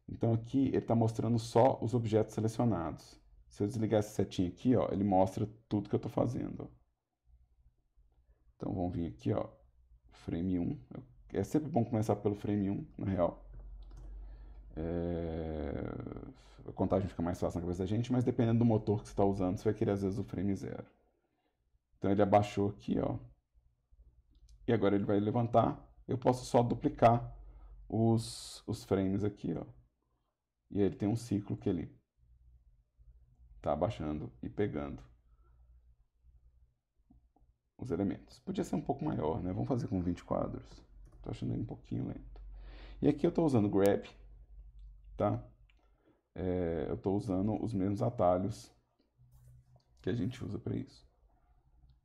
Então aqui ele está mostrando só os objetos selecionados. Se eu desligar essa setinha aqui, ó, ele mostra tudo que eu estou fazendo, ó. Então vamos vir aqui, ó, frame 1. É sempre bom começar pelo frame 1, na real. A contagem fica mais fácil na cabeça da gente, mas dependendo do motor que você está usando, você vai querer às vezes o frame 0. Então ele abaixou aqui, ó. E agora ele vai levantar. Eu posso só duplicar os frames aqui, ó. E aí ele tem um ciclo que ele tá abaixando e pegando os elementos. Podia ser um pouco maior, né? Vamos fazer com 20 quadros. Tô achando ele um pouquinho lento. E aqui eu tô usando grab, tá? Eu tô usando os mesmos atalhos que a gente usa para isso.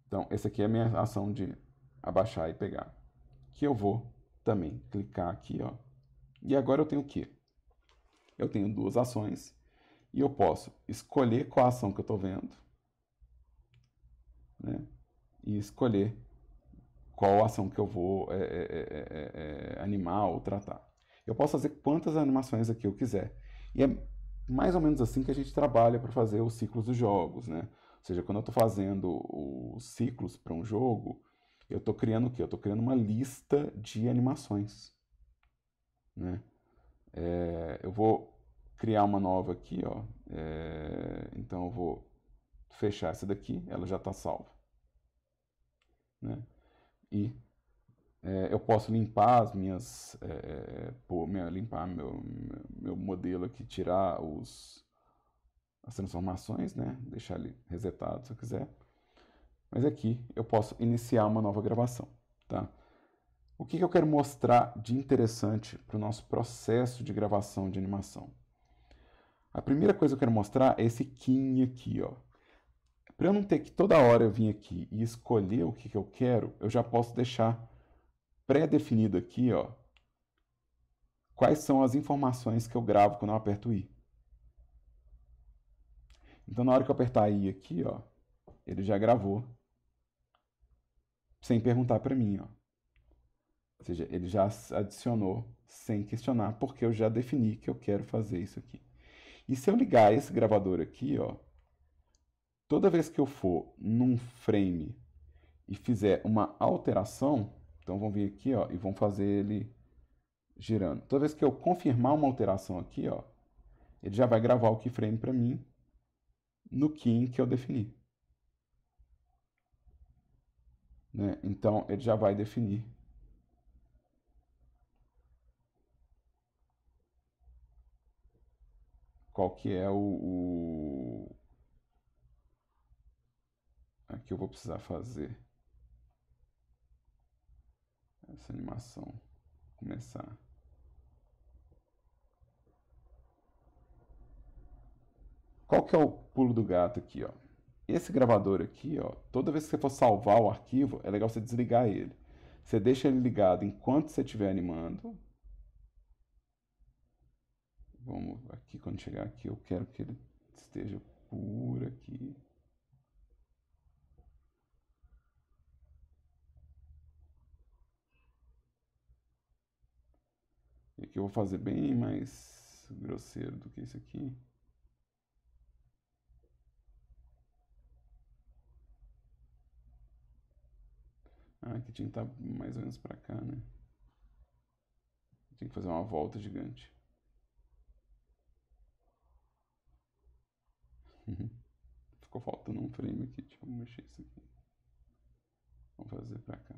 Então, essa aqui é a minha ação de abaixar e pegar. Que eu vou também clicar aqui, ó. E agora eu tenho o quê? Eu tenho duas ações e eu posso escolher qual ação que eu estou vendo, né? E escolher qual ação que eu vou animar ou tratar. Eu posso fazer quantas animações aqui eu quiser. E é mais ou menos assim que a gente trabalha para fazer os ciclos dos jogos, né? Ou seja, quando eu estou fazendo os ciclos para um jogo, eu estou criando o quê? Eu estou criando uma lista de animações, né? Eu vou criar uma nova aqui, ó. Então eu vou fechar essa daqui, ela já está salva, né? E eu posso limpar as minhas, limpar meu modelo aqui, tirar as transformações, né? Deixar ele resetado se eu quiser. Mas aqui eu posso iniciar uma nova gravação, tá? O que eu quero mostrar de interessante para o nosso processo de gravação de animação? A primeira coisa que eu quero mostrar é esse keying aqui, ó. Para eu não ter que toda hora eu vir aqui e escolher o que eu quero, eu já posso deixar pré-definido aqui, ó, quais são as informações que eu gravo quando eu aperto o I. Então, na hora que eu apertar I aqui, ó, ele já gravou, sem perguntar para mim, ó. Ou seja, ele já adicionou sem questionar, porque eu já defini que eu quero fazer isso aqui. E se eu ligar esse gravador aqui, ó, toda vez que eu for num frame e fizer uma alteração, então vamos vir aqui, ó, e vamos fazer ele girando. Toda vez que eu confirmar uma alteração aqui, ó, ele já vai gravar o keyframe para mim no key que eu defini, né? Então ele já vai definir qual que é aqui eu vou precisar fazer essa animação começar. Qual que é o pulo do gato aqui, ó? Esse gravador aqui, ó, toda vez que você for salvar o arquivo, é legal você desligar ele. Você deixa ele ligado enquanto você estiver animando. Vamos aqui, quando chegar aqui, eu quero que ele esteja por aqui. E aqui eu vou fazer bem mais grosseiro do que isso aqui. Ah, aqui tinha que estar mais ou menos pra cá, né? Tem que fazer uma volta gigante. Ficou faltando um frame aqui. Deixa eu mexer isso aqui. Vamos fazer pra cá.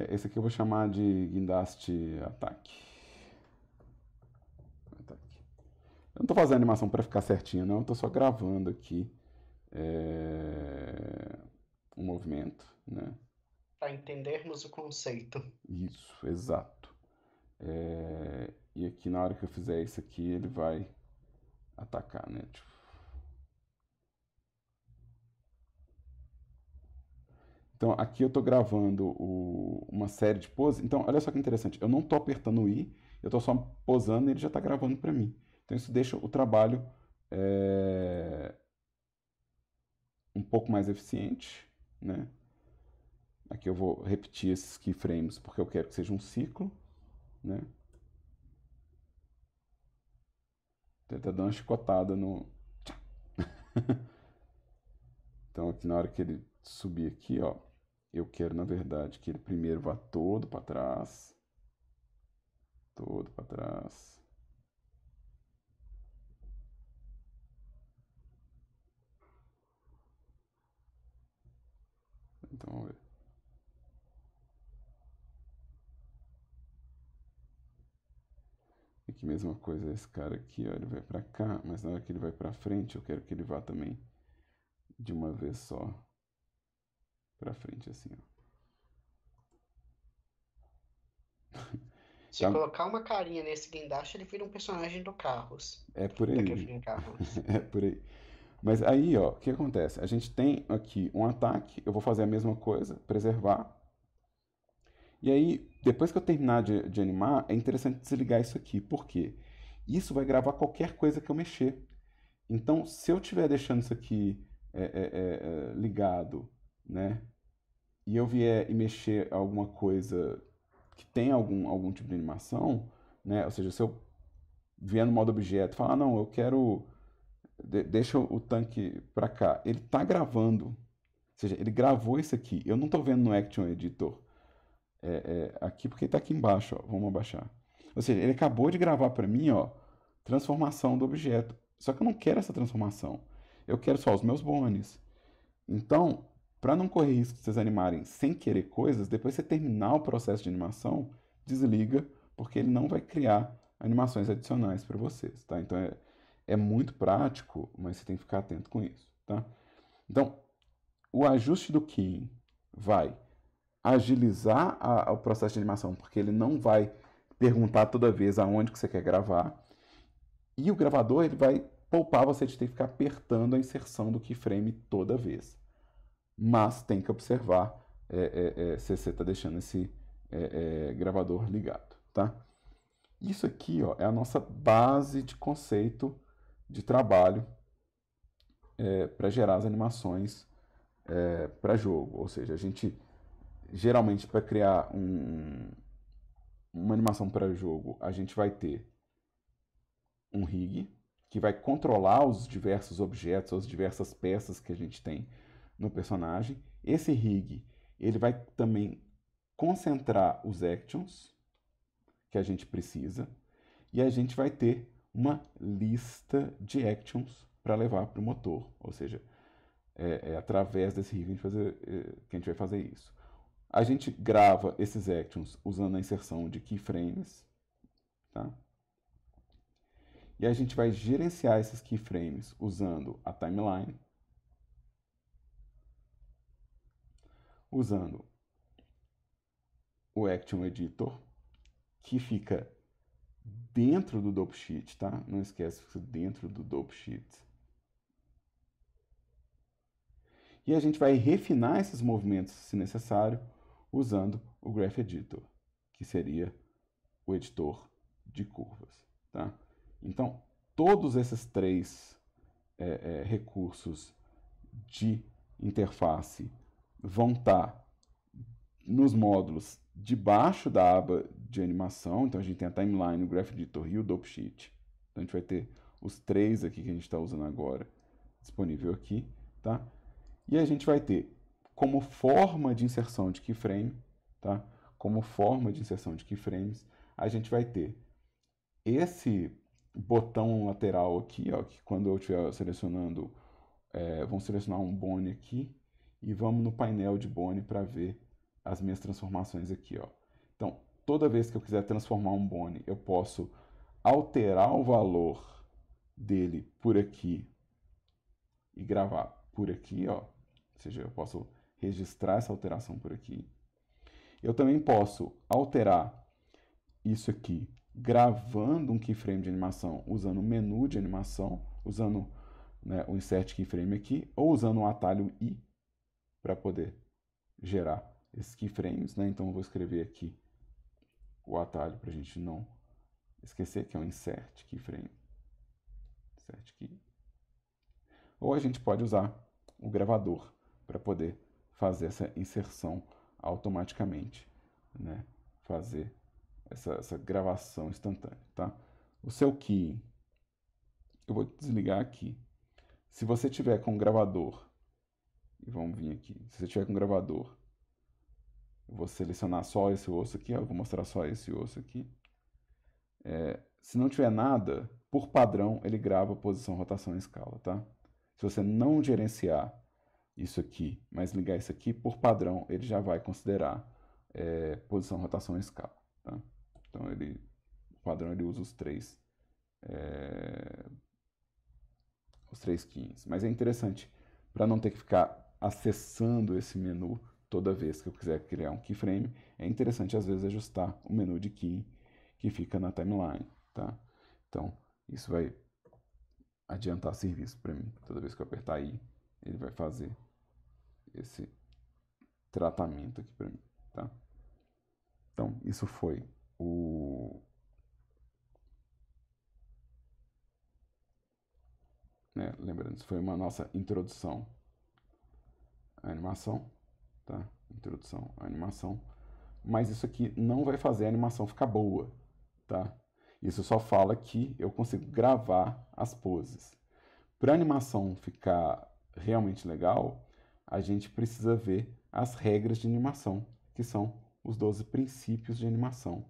Esse aqui eu vou chamar de guindaste ataque. Eu não estou fazendo animação para ficar certinho, não. Eu estou só gravando aqui um movimento, né? Para entendermos o conceito. Isso, exato. E aqui na hora que eu fizer isso aqui, ele vai atacar, né? Tipo... Então aqui eu estou gravando uma série de poses. Então olha só que interessante. Eu não estou apertando o I, eu estou só posando e ele já está gravando para mim. Então isso deixa o trabalho um pouco mais eficiente, né? Aqui eu vou repetir esses keyframes porque eu quero que seja um ciclo, né? Tenta dar uma chicotada no... Então aqui na hora que ele subir aqui, ó, eu quero na verdade que ele primeiro vá todo para trás. Todo para trás. Então vamos ver. Aqui mesma coisa, esse cara aqui, ó, ele vai para cá, mas na hora que ele vai para frente, eu quero que ele vá também de uma vez só para frente assim, ó. Se colocar uma carinha nesse guindaste, ele vira um personagem do Carros. É por Daquele aí. filme Carros. É por aí. Mas aí, ó, o que acontece? A gente tem aqui um ataque, eu vou fazer a mesma coisa, preservar. E aí, depois que eu terminar de animar, é interessante desligar isso aqui. Por quê? Isso vai gravar qualquer coisa que eu mexer. Então, se eu estiver deixando isso aqui ligado, né? E eu vier e mexer alguma coisa que tem algum tipo de animação, né? Ou seja, se eu vier no modo objeto e falar, ah, não, eu quero... deixa o tanque pra cá. Ele tá gravando. Ou seja, ele gravou isso aqui. Eu não tô vendo no Action Editor aqui porque está aqui embaixo, ó. Vamos abaixar. Ou seja, ele acabou de gravar para mim, ó, transformação do objeto. Só que eu não quero essa transformação. Eu quero só os meus bones. Então, para não correr risco de vocês animarem sem querer coisas, depois que você terminar o processo de animação, desliga, porque ele não vai criar animações adicionais para vocês, tá? Então é muito prático, mas você tem que ficar atento com isso, tá? Então, o ajuste do keying vai agilizar o processo de animação, porque ele não vai perguntar toda vez aonde que você quer gravar. E o gravador ele vai poupar você de ter que ficar apertando a inserção do keyframe toda vez. Mas tem que observar se você está deixando esse gravador ligado, tá? Isso aqui, ó, é a nossa base de conceito de trabalho para gerar as animações para jogo. Ou seja, a gente geralmente para criar uma animação para jogo, a gente vai ter um rig que vai controlar os diversos objetos, as diversas peças que a gente tem no personagem. Esse rig, ele vai também concentrar os actions que a gente precisa e a gente vai ter uma lista de actions para levar para o motor, ou seja, através desse rig que a gente vai fazer isso. A gente grava esses actions usando a inserção de keyframes, tá? E a gente vai gerenciar esses keyframes usando a timeline, usando o Action Editor, que fica dentro do Dope Sheet, tá? Não esquece, fica dentro do Dope Sheet. E a gente vai refinar esses movimentos, se necessário, usando o Graph Editor, que seria o editor de curvas. Tá? Então, todos esses três recursos de interface vão estar nos módulos debaixo da aba de animação. Então, a gente tem a Timeline, o Graph Editor e o Dopesheet. Então, a gente vai ter os três aqui que a gente está usando agora disponível aqui. Tá? E a gente vai ter como forma de inserção de keyframe, tá? Como forma de inserção de keyframes, a gente vai ter esse botão lateral aqui, ó, que quando eu estiver selecionando, vamos selecionar um Bone aqui e vamos no painel de Bone para ver as minhas transformações aqui, ó. Então, toda vez que eu quiser transformar um Bone, eu posso alterar o valor dele por aqui e gravar por aqui, ó. Ou seja, eu posso registrar essa alteração por aqui. Eu também posso alterar isso aqui gravando um keyframe de animação usando o menu de animação, usando, né, o Insert Keyframe aqui, ou usando o atalho I para poder gerar esses keyframes. Né? Então eu vou escrever aqui o atalho para a gente não esquecer, que é o Insert Keyframe. Insert Key. Ou a gente pode usar o gravador para poder fazer essa inserção automaticamente, né? Fazer essa gravação instantânea, tá? O seu key, eu vou desligar aqui. Se você tiver com gravador, e vamos vir aqui, se você tiver com gravador, eu vou selecionar só esse osso aqui, ó, eu vou mostrar só esse osso aqui. Se não tiver nada, por padrão, ele grava posição, rotação e escala, tá? Se você não gerenciar isso aqui, mas ligar isso aqui, por padrão, ele já vai considerar posição, rotação e escala. Tá? Então, o padrão ele usa os três keys. Mas é interessante, para não ter que ficar acessando esse menu toda vez que eu quiser criar um keyframe, é interessante, às vezes, ajustar o menu de key que fica na timeline. Tá? Então, isso vai adiantar serviço para mim. Toda vez que eu apertar aí, ele vai fazer esse tratamento aqui para mim, tá? Então, isso foi lembrando, isso foi uma nossa introdução à animação, tá? Introdução à animação. Mas isso aqui não vai fazer a animação ficar boa, tá? Isso só fala que eu consigo gravar as poses. Para a animação ficar realmente legal, a gente precisa ver as regras de animação, que são os 12 princípios de animação.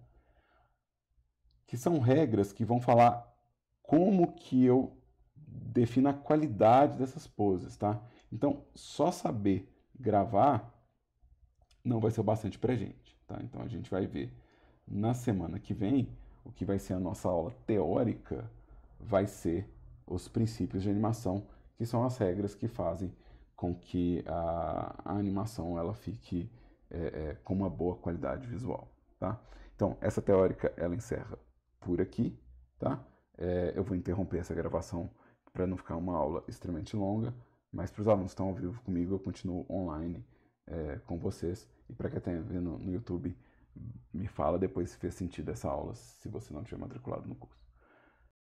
Que são regras que vão falar como que eu defino a qualidade dessas poses, tá? Então, só saber gravar não vai ser o bastante pra gente, tá? Então, a gente vai ver na semana que vem, o que vai ser a nossa aula teórica, vai ser os princípios de animação, que são as regras que fazem com que a animação ela fique com uma boa qualidade visual, tá? Então, essa teórica ela encerra por aqui, tá? Eu vou interromper essa gravação para não ficar uma aula extremamente longa, mas para os alunos que estão ao vivo comigo, eu continuo online com vocês. E para quem está vendo no YouTube, me fala depois se fez sentido essa aula, se você não tiver matriculado no curso.